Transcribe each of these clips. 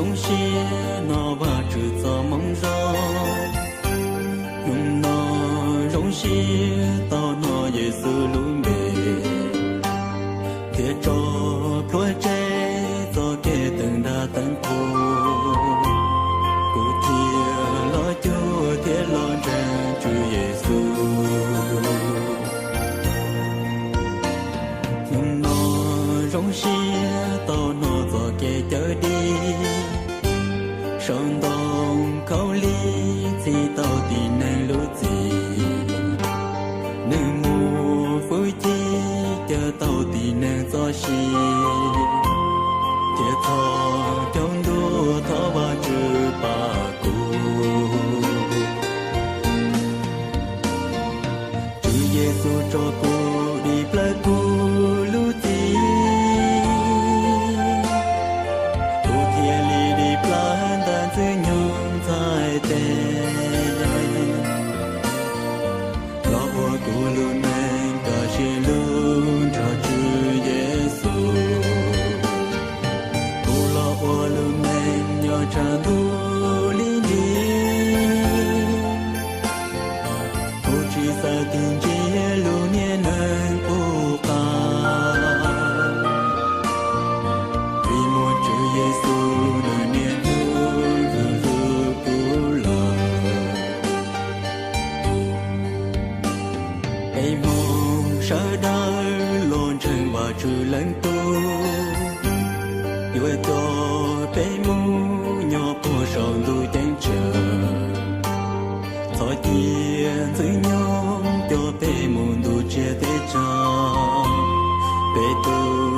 容些那瓦制造梦绕，用那容些到那耶稣路面，贴着破债做给等的等候，古贴了就贴了人主耶稣，用那容些到那做给掉的。上东口里知道的能路子，能莫否记得到的能做事，铁草中路他把这把鼓，主耶稣照顾你不顾路子。Hãy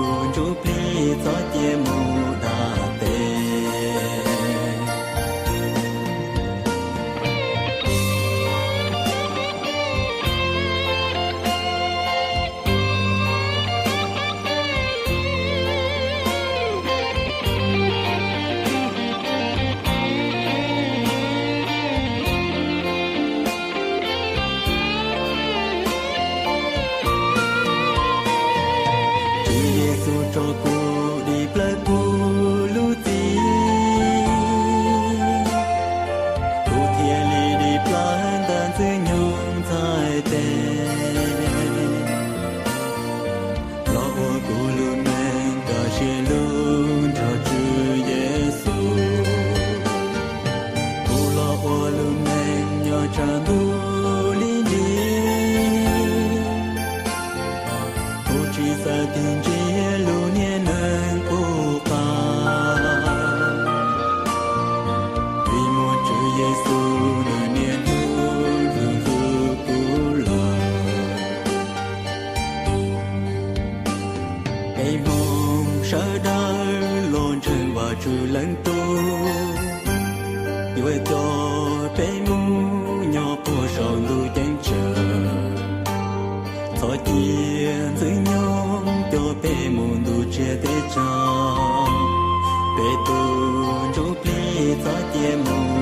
subscribe cho kênh Ghiền Mì Gõ để không bỏ lỡ